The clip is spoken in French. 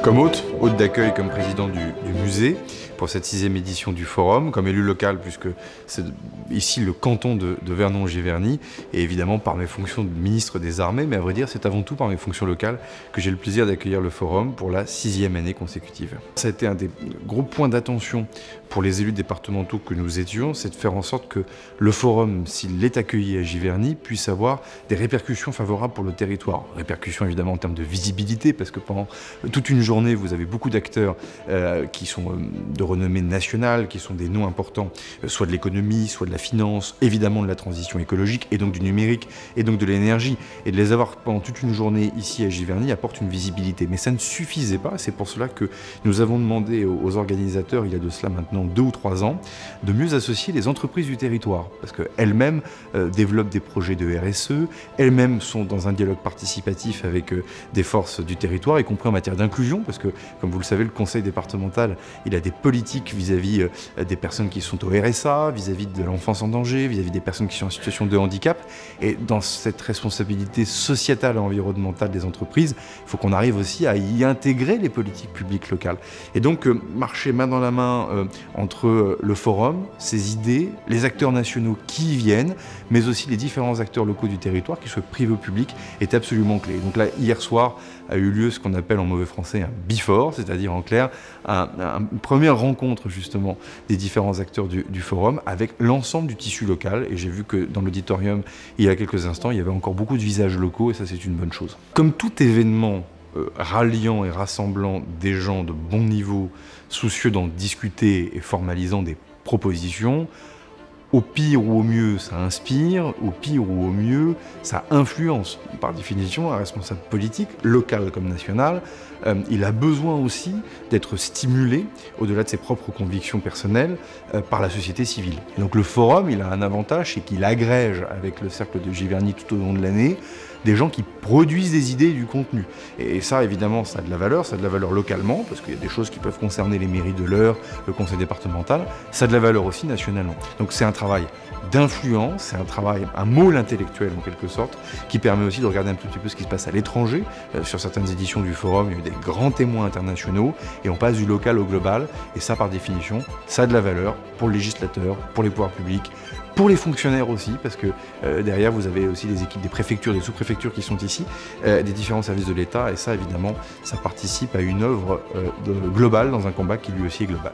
Comme hôte d'accueil, comme président du musée, pour cette 6e édition du Forum, comme élu local, puisque c'est ici le canton de Vernon-Giverny, et évidemment par mes fonctions de ministre des Armées, mais à vrai dire, c'est avant tout par mes fonctions locales que j'ai le plaisir d'accueillir le Forum pour la 6e année consécutive. Ça a été un des gros points d'attention pour les élus départementaux que nous étions, c'est de faire en sorte que le Forum, s'il est accueilli à Giverny, puisse avoir des répercussions favorables pour le territoire. Répercussions évidemment en termes de visibilité, parce que pendant toute une journée, vous avez beaucoup d'acteurs qui sont de renommée nationale, qui sont des noms importants, soit de l'économie, soit de la finance, évidemment de la transition écologique, et donc du numérique, et donc de l'énergie. Et de les avoir pendant toute une journée ici à Giverny apporte une visibilité. Mais ça ne suffisait pas, c'est pour cela que nous avons demandé aux organisateurs, il y a de cela maintenant 2 ou 3 ans, de mieux associer les entreprises du territoire, parce qu'elles-mêmes développent des projets de RSE, elles-mêmes sont dans un dialogue participatif avec des forces du territoire, y compris en matière d'inclusion, parce que, comme vous le savez, le conseil départemental, il a des politiques vis-à-vis des personnes qui sont au RSA, vis-à-vis de l'enfance en danger, vis-à-vis des personnes qui sont en situation de handicap. Et dans cette responsabilité sociétale et environnementale des entreprises, il faut qu'on arrive aussi à y intégrer les politiques publiques locales. Et donc, marcher main dans la main entre le Forum, ses idées, les acteurs nationaux qui y viennent, mais aussi les différents acteurs locaux du territoire, qu'ils soient privés ou publics, est absolument clé. Donc là, hier soir, a eu lieu ce qu'on appelle en mauvais français un before, c'est-à-dire en clair une première rencontre justement des différents acteurs du Forum avec l'ensemble du tissu local. Et j'ai vu que dans l'auditorium, il y a quelques instants, il y avait encore beaucoup de visages locaux et ça c'est une bonne chose. Comme tout événement ralliant et rassemblant des gens de bon niveau, soucieux d'en discuter et formalisant des propositions, au pire ou au mieux, ça inspire, au pire ou au mieux, ça influence. Par définition, un responsable politique, local comme national, il a besoin aussi d'être stimulé, au-delà de ses propres convictions personnelles, par la société civile. Et donc le Forum, il a un avantage, c'est qu'il agrège avec le cercle de Giverny tout au long de l'année, des gens qui produisent des idées et du contenu. Et ça, évidemment, ça a de la valeur localement, parce qu'il y a des choses qui peuvent concerner les mairies de l'Eure, le conseil départemental, ça a de la valeur aussi nationalement. Donc c'est un travail d'influence, c'est un travail, un môle intellectuel en quelque sorte, qui permet aussi de regarder un tout petit peu ce qui se passe à l'étranger. Sur certaines éditions du Forum, il y a eu des grands témoins internationaux, et on passe du local au global, et ça, par définition, ça a de la valeur pour le législateur, pour les pouvoirs publics, pour les fonctionnaires aussi, parce que derrière, vous avez aussi les équipes des préfectures, des sous-préfectures qui sont ici, des différents services de l'État, et ça, évidemment, ça participe à une œuvre globale dans un combat qui lui aussi est global.